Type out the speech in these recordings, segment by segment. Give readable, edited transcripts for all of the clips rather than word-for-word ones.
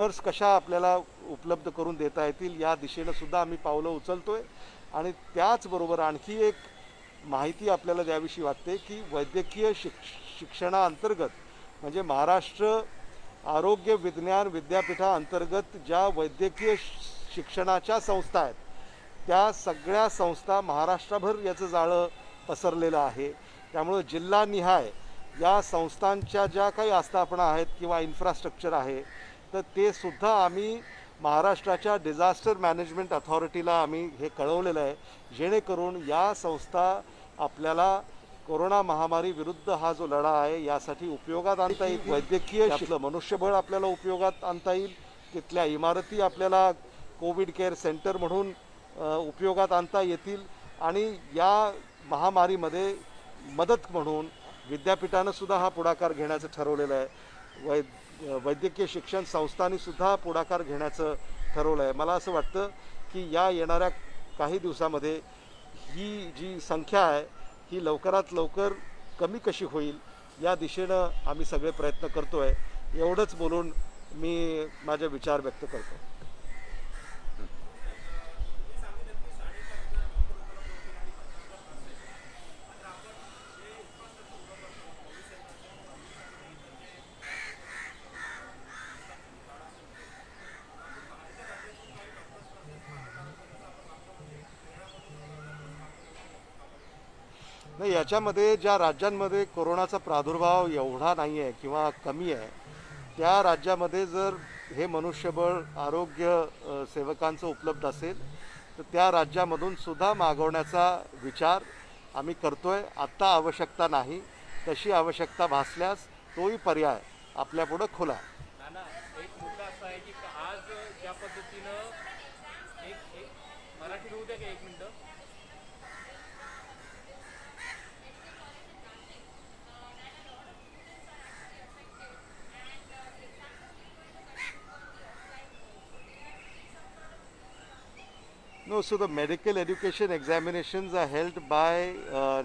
Nurse कशा आपल्याला उपलब्ध करून देता येतील या दिशेनं सुद्धा आम्ही पावलं उचलतोय। आणि त्याचबरोबर आणखी एक माहिती आपल्याला द्यावीशी वाटते की वैद्यकीय शिक्षणाअंतर्गत म्हणजे महाराष्ट्र आरोग्य विज्ञान विद्यापीठाअंतर्गत ज्या वैद्यकीय शिक्षणाच्या संस्था आहेत त्या सगळ्या संस्था महाराष्ट्रभर याचं जाळं पसरलेलं आहे। त्यामुळे जिल्हानिहाय या संस्थांच्या ज्या काही आस्थापना आहेत किंवा इन्फ्रास्ट्रक्चर आहे तर ते सुद्धा आम्ही महाराष्ट्राच्या डिझास्टर मॅनेजमेंट अथॉरिटीला आम्ही हे कळवलेलं आहे, जेणेकरून या संस्था आपल्याला कोरोना महामारी विरुद्ध हा जो लढा आहे यासाठी उपयोगात आणता येईल। वैद्यकीय मनुष्यबळ आपल्याला उपयोगात आणता येईल, तिथल्या इमारती आपल्याला कोविड केअर सेंटर म्हणून उपयोगात आणता येतील आणि या महामारीमध्ये मदत म्हणून विद्यापीठानं सुद्धा हा पुढाकार घेण्याचं ठरवलेलं आहे। वैद्यकीय शिक्षण संस्थांनी सुद्धा पुढाकार घेण्याचं ठरवलं आहे। मला असं वाटतं की या येणाऱ्या काही दिवसामध्ये ही जी संख्या आहे ही लवकरात लवकर कमी कशी होईल या दिशेनं आम्ही सगळे प्रयत्न करतोय। एवढंच बोलून मी माझे विचार व्यक्त करतो। नाही, याच्यामध्ये ज्या राज्यांमध्ये कोरोनाचा प्रादुर्भाव एवढा नाही आहे किंवा कमी आहे त्या राज्यामध्ये जर हे मनुष्यबळ आरोग्य सेवकांचं उपलब्ध असेल तर त्या राज्यामधून सुद्धा मागवण्याचा विचार आम्ही करतोय। आत्ता आवश्यकता नाही, तशी आवश्यकता भासल्यास तोही पर्याय आपल्यापुढं खुला आहे। एक मुद्दा असा आहे की आज ज्या पद्धतीनं एक मराठी होऊ द्या का एक minute. No, so the medical education examinations are held by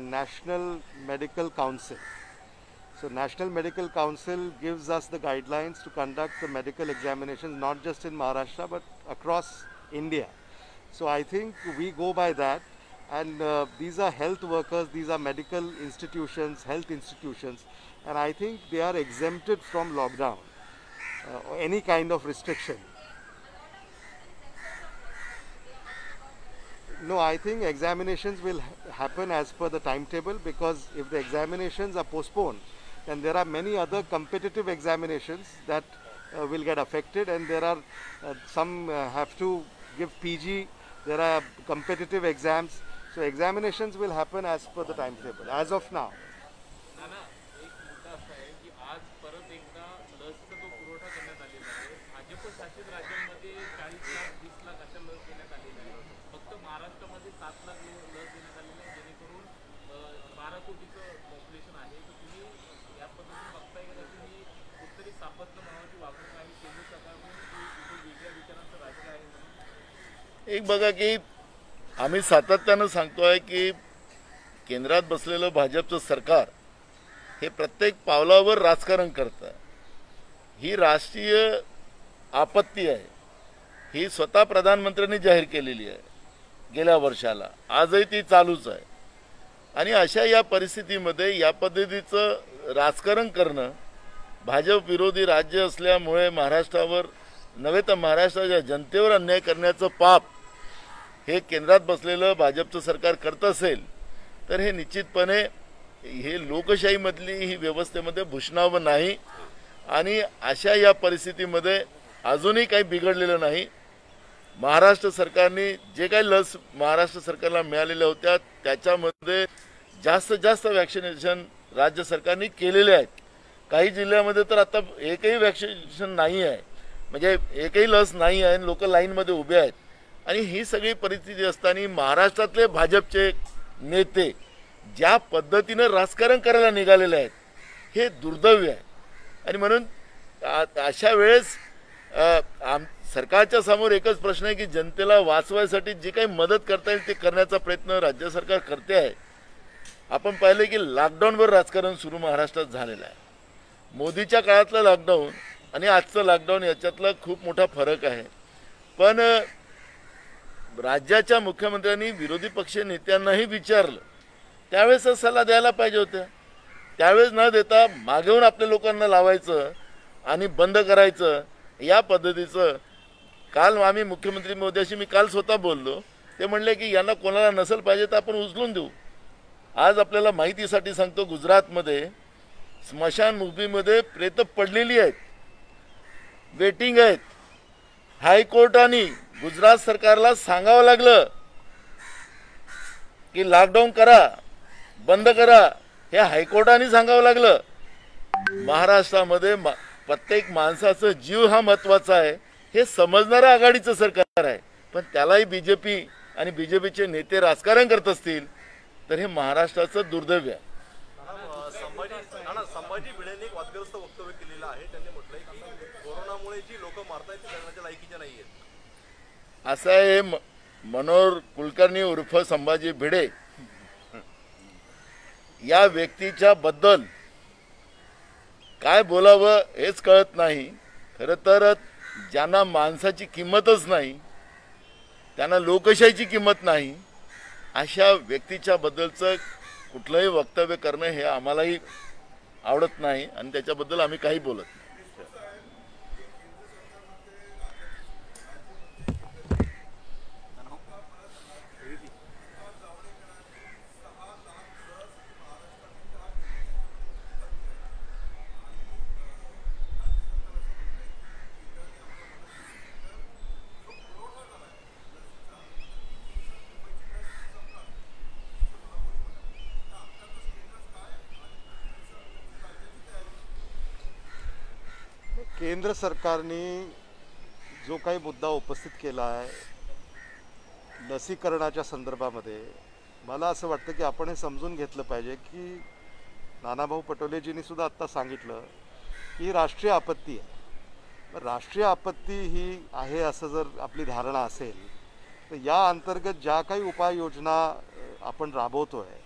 National Medical Council. So National Medical Council gives us the guidelines to conduct the medical examinations not just in Maharashtra but across India. So I think we go by that, and these are health workers, these are medical institutions, health institutions, and I think they are exempted from lockdown or any kind of restriction. No, I think examinations will happen as per the timetable, because if the examinations are postponed, then there are many other competitive examinations that will get affected, and there are some have to give PG, there are competitive exams, so examinations will happen as per the timetable as of now. एक बघा की आम्ही सातत्यानं सांगतोय की केंद्रात बसलेलं भाजपचं सरकार हे प्रत्येक पावलावर राजकारण करतं। ही राष्ट्रीय आपत्ती आहे, ही स्वतः प्रधानमंत्र्यांनी जाहीर केलेली आहे गेल्या वर्षाला, आजही ती चालूच आहे। आणि अशा या परिस्थितीमध्ये या पद्धतीचं राजकारण करणं, भाजप विरोधी राज्य असल्यामुळे महाराष्ट्रावर नव्हे तर महाराष्ट्राच्या जनतेवर अन्याय करण्याचं पाप हे केंद्रात बसलेलं भाजपचं सरकार करत असेल तर हे निश्चितपणे हे लोकशाहीमधली ही व्यवस्थेमध्ये भूषणावं नाही। आणि अशा या परिस्थितीमध्ये अजूनही काही बिघडलेलं नाही। महाराष्ट्र सरकारने जे काही लस महाराष्ट्र सरकारला मिळालेल्या होत्या त्याच्यामध्ये जास्तीत जास्त वॅक्सिनेशन राज्य सरकारने केलेले आहेत। काही जिल्ह्यामध्ये तर आता एकही वॅक्सिनेशन नाही आहे, म्हणजे एकही लस नाही आहे, लोक लाईनमध्ये उभे आहेत। आणि ही सगळी परिस्थिती असताना महाराष्ट्रातले भाजपचे नेते ज्या पद्धतीने राजकारण करायला निघालेले आहेत हे दुर्दैवी आहे। आणि म्हणून अशा वेळेस सरकारच्या समोर एकच प्रश्न आहे की जनतेला वाचवायसाठी जे काही मदत करता येईल ते करण्याचा प्रयत्न राज्य सरकार करते आहे। आपण पाहिले की लॉकडाऊनवर राजकारण सुरू महाराष्ट्रात झालेलं आहे। मोदीच्या काळातलं लॉकडाऊन आणि आजचं लॉकडाऊन याच्यातला खूप मोठा फरक आहे. पण राज्याच्या मुख्यमंत्र्यांनी विरोधी पक्ष नेत्यांनाही विचारलं, त्यावेळेस सल्ला द्यायला पाहिजे होत्या. त्यावेळेस न देता मागे येऊन आपल्या लोकांना लावायचं आणि बंद करायचं या पद्धतीचं. काल आम्ही मुख्यमंत्री महोदयाशी मी काल स्वतः बोललो. ते म्हणले की यांना कोणाला नसेल पाहिजे तर आपण उचलून देऊ. आज आपल्याला माहितीसाठी सांगतो, गुजरातमध्ये स्मशानभूमीमध्ये प्रेत पडलेली आहेत, वेटिंग आहेत. हायकोर्टाने गुजरात सरकारला सांगावं लागलं की लॉकडाऊन करा, बंद करा. हे हायकोर्टाने सांगावं लागलं. महाराष्ट्रामध्ये प्रत्येक माणसाचा जीव हा महत्वाचा आहे हे समजणारं आघाडीचं सरकार आहे. पण त्यालाही बीजेपी आणि बीजेपीचे नेते राजकारण करत असतील तर हे महाराष्ट्राचं दुर्दैव आहे. संभाजी भिडेंनी एक वादग्रस्त वक्तव्य केलेलं आहे. त्यांनी म्हटलंय की कोरोनामुळे जी लोक मारतायत ती लढण्याच्या लायकीच्या नाहीयेत. असं आहे, मनोहर कुलकर्णी उर्फ संभाजी भिडे या व्यक्तीच्या बद्दल काय बोलावं हेच कळत नाही. खरं तर ज्यांना माणसाची किंमतच नाही, त्यांना लोकशाहीची किंमत नाही, अशा व्यक्तीच्या बद्दलचं कुठलंही वक्तव्य करणं हे आम्हालाही आवडत नाही आणि त्याच्याबद्दल आम्ही काही बोलत नाही. केंद्र सरकारने जो काही मुद्दा उपस्थित केला आहे लसीकरणाच्या संदर्भामध्ये, मला असं वाटतं की आपण हे समजून घेतलं पाहिजे की नानाभाऊ पटोलेजींनी सुद्धा आत्ता सांगितलं की राष्ट्रीय आपत्ती आहे. राष्ट्रीय आपत्ती ही आहे असं जर आपली धारणा असेल तर या अंतर्गत ज्या काही उपाययोजना आपण राबवतो आहे,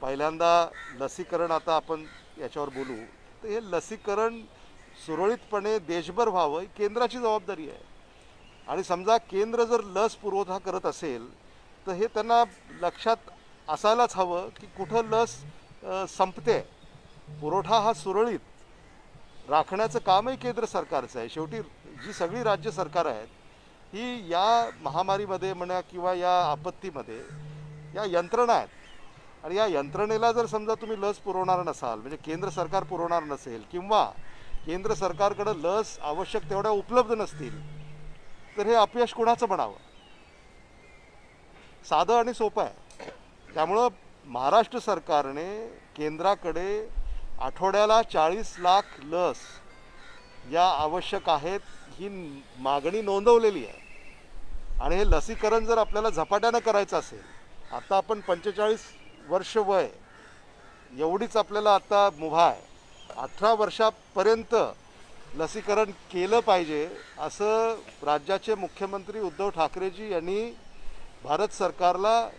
पहिल्यांदा लसीकरण, आता आपण याच्यावर बोलू, तर हे लसीकरण सुरळीतपणे देशभर व्हावं ही केंद्राची जबाबदारी आहे. आणि समजा केंद्र जर लस पुरवठा करत असेल तर हे त्यांना लक्षात असायलाच हवं की कुठं लस संपते. पुरवठा हा सुरळीत राखण्याचं कामही केंद्र सरकारचं आहे. शेवटी जी सगळी राज्य सरकार आहेत ही या महामारीमध्ये म्हणा किंवा या आपत्तीमध्ये या यंत्रणा आहेत. आणि या यंत्रणेला जर समजा तुम्ही लस पुरवणार नसाल, म्हणजे केंद्र सरकार पुरवणार नसेल किंवा केंद्र सरकारकडे लस आवश्यक तेवढ्या उपलब्ध नसतील तर हे अपयश कोणाचं म्हणावं. साधं आणि सोपं आहे. त्यामुळं महाराष्ट्र सरकारने केंद्राकडे आठवड्याला 40 लाख लस या आवश्यक आहेत ही मागणी नोंदवलेली आहे. आणि हे लसीकरण जर आपल्याला झपाट्यानं करायचं असेल, आता आपण 45 वर्ष वय एवढीच आपल्याला आता मुभा आहे, 18 वर्षापर्यंत लसीकरण केलं पाहिजे असं राज्याचे मुख्यमंत्री उद्धव ठाकरेजी यांनी भारत सरकारला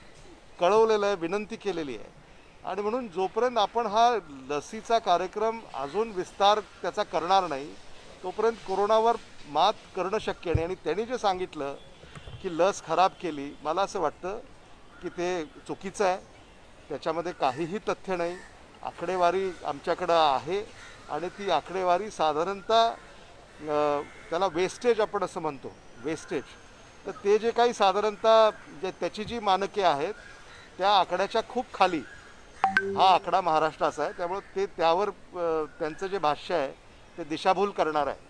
कळवलेलं आहे, विनंती केलेली आहे. आणि म्हणून जोपर्यंत आपण हा लसीचा कार्यक्रम अजून विस्तार त्याचा करणार नाही तोपर्यंत कोरोनावर मात करणं शक्य नाही. आणि त्यांनी जे सांगितलं की लस खराब केली, मला असं वाटतं की ते चुकीचं आहे. त्याच्यामध्ये काहीही तथ्य नाही. आकडेवारी आमच्याकडं आहे आणि ती आकडेवारी साधारणतः त्याला वेस्टेज आपण असं म्हणतो, वेस्टेज, तर ते जे काही साधारणतः त्याची जी मानके आहेत त्या आकड्याच्या खूप खाली हा आकडा महाराष्ट्राचा आहे. त्यामुळे ते त्यावर त्यांचं जे भाष्य आहे ते दिशाभूल करणार आहे.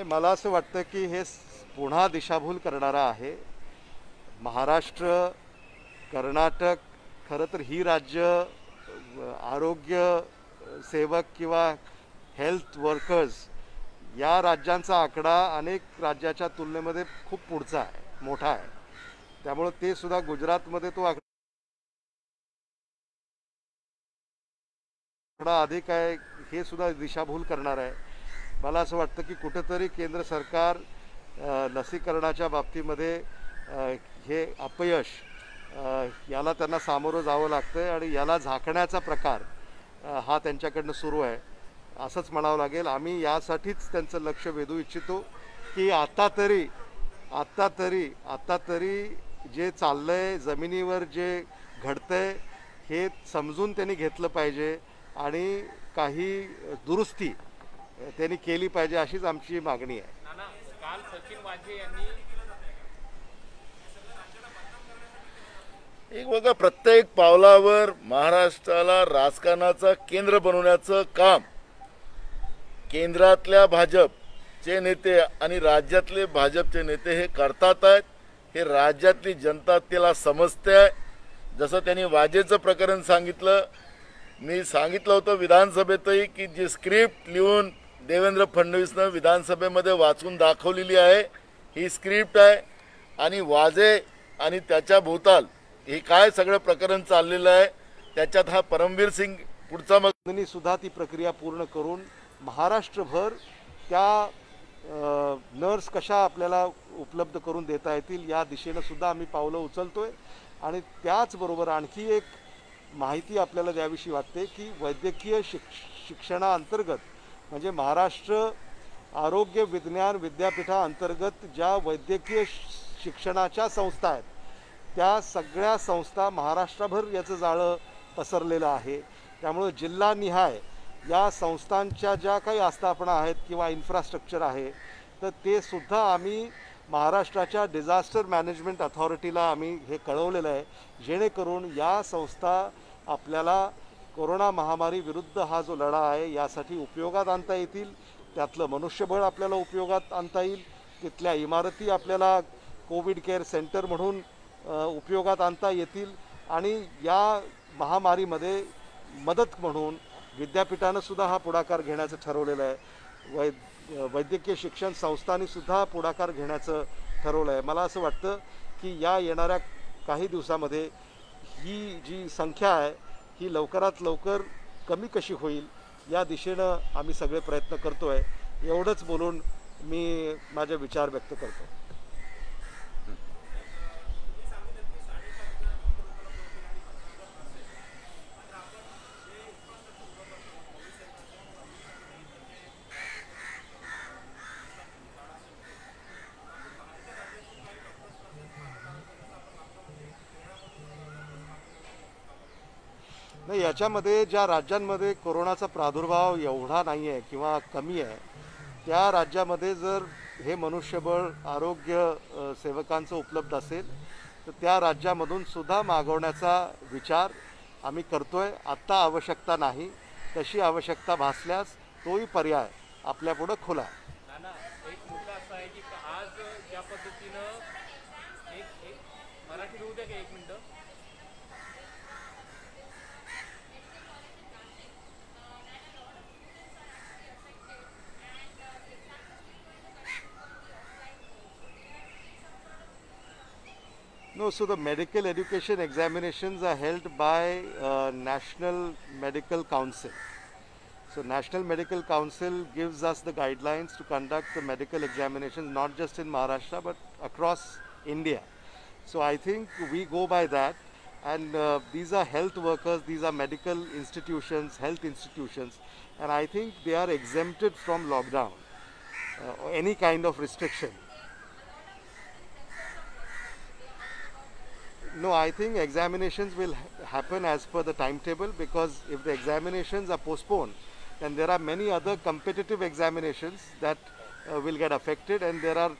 मला असं वाटतं की हे पुन्हा दिशाभूल करणारा आहे. महाराष्ट्र, कर्नाटक, खरं तर ही राज्य आरोग्य सेवक किंवा हेल्थ वर्कर्स या राज्यांचा आकडा अनेक राज्याच्या तुलनेमध्ये खूप पुढचा आहे, मोठा आहे. त्यामुळे ते सुद्धा गुजरातमध्ये तो आकडा अधिक आहे, हे सुद्धा दिशाभूल करणार आहे. मला असं वाटतं की कुठंतरी केंद्र सरकार लसीकरणाच्या बाबतीमध्ये हे अपयश याला त्यांना सामोरं जावं लागतं आहे आणि याला झाकण्याचा प्रकार हा त्यांच्याकडनं सुरू आहे असंच म्हणावं लागेल. आम्ही यासाठीच त्यांचं लक्ष वेधू इच्छितो की आता तरी जे चाललं आहे जमिनीवर जे घडतंय हे समजून त्यांनी घेतलं पाहिजे आणि काही दुरुस्ती त्यांनी केली पाहिजे अशीच आमची मागणी आहे. नाना, काल सचिन वाझे यांनी एक बघा, प्रत्येक पावलावर महाराष्ट्राला राजकारणाचं केंद्र बनवण्याचं काम केंद्रातल्या भाजपचे नेते आणि राज्यातले भाजपचे नेते हे करतात आहेत. हे राज्यातली जनता त्याला समजते आहे. जसं त्यांनी वाजेचं प्रकरण सांगितलं, मी सांगितलं होतं विधानसभेतही की जी स्क्रिप्ट लिहून देवेंद्र फडणवीसनं विधानसभेमध्ये वाचून दाखवलेली आहे ही स्क्रिप्ट आहे. आणि वाजे आणि त्याच्या भोवताल हे काय सगळं प्रकरण चाललेलं आहे त्याच्यात हा परमवीर सिंग पुढचा त्यांनी सुद्धा ती प्रक्रिया पूर्ण करून महाराष्ट्रभर त्या नर्स कशा आपल्याला उपलब्ध करून देता येतील या दिशेनं सुद्धा आम्ही पावलं उचलतोय. आणि त्याचबरोबर आणखी एक माहिती आपल्याला द्यावीशी वाटते की वैद्यकीय शिक्षणाअंतर्गत म्हणजे महाराष्ट्र आरोग्य विज्ञान विद्यापीठाअंतर्गत ज्या वैद्यकीय शिक्षणाच्या संस्था आहेत त्या सगळ्या संस्था महाराष्ट्रभर याचं जाळं पसरलेलं आहे. त्यामुळं जिल्हानिहाय या संस्थांच्या ज्या काही आस्थापना आहेत किंवा इन्फ्रास्ट्रक्चर आहे तर ते सुद्धा आम्ही महाराष्ट्राच्या डिझास्टर मॅनेजमेंट अथॉरिटीला आम्ही हे कळवलेलं आहे जेणेकरून या संस्था आपल्याला कोरोना महामारी विरुद्ध हा जो लढा आहे यासाठी उपयोगात आणता येतील. त्यातलं मनुष्यबळ आपल्याला उपयोगात आणता येईल. तिथल्या इमारती आपल्याला कोविड केअर सेंटर म्हणून उपयोगात आणता येतील आणि या महामारीमध्ये मदत म्हणून विद्यापीठानं सुद्धा हा पुढाकार घेण्याचं ठरवलेलं आहे. वैद्यकीय शिक्षण संस्थांनी सुद्धा पुढाकार घेण्याचं ठरवलं आहे. मला असं वाटतं की या येणाऱ्या काही दिवसामध्ये ही जी संख्या आहे ही लवकरात लवकर कमी कशी होईल या दिशेनं आम्ही सगळे प्रयत्न करतो आहे. एवढंच बोलून मी माझे विचार व्यक्त करतो. नाही, याच्यामध्ये ज्या राज्यांमध्ये कोरोनाचा प्रादुर्भाव एवढा नाही आहे किंवा कमी आहे त्या राज्यामध्ये जर हे मनुष्यबळ आरोग्य सेवकांचं उपलब्ध असेल तर त्या राज्यामधून सुद्धा मागवण्याचा विचार आम्ही करतो आहे. आत्ता आवश्यकता नाही, तशी आवश्यकता भासल्यास तोही पर्याय आपल्यापुढं खुला आहे. नाना, एक मुद्दा असा आहे की आज ज्या पद्धतीनं एक मराठी होऊ द्या का एक मिनिटं. No, so the medical education examinations are held by National Medical Council. So National Medical Council gives us the guidelines to conduct the medical examinations not just in Maharashtra but across India. So I think we go by that, and these are health workers, these are medical institutions, health institutions, and I think they are exempted from lockdown or any kind of restriction. No, I think examinations will happen as per the timetable, because if the examinations are postponed, then there are many other competitive examinations that will get affected, and there are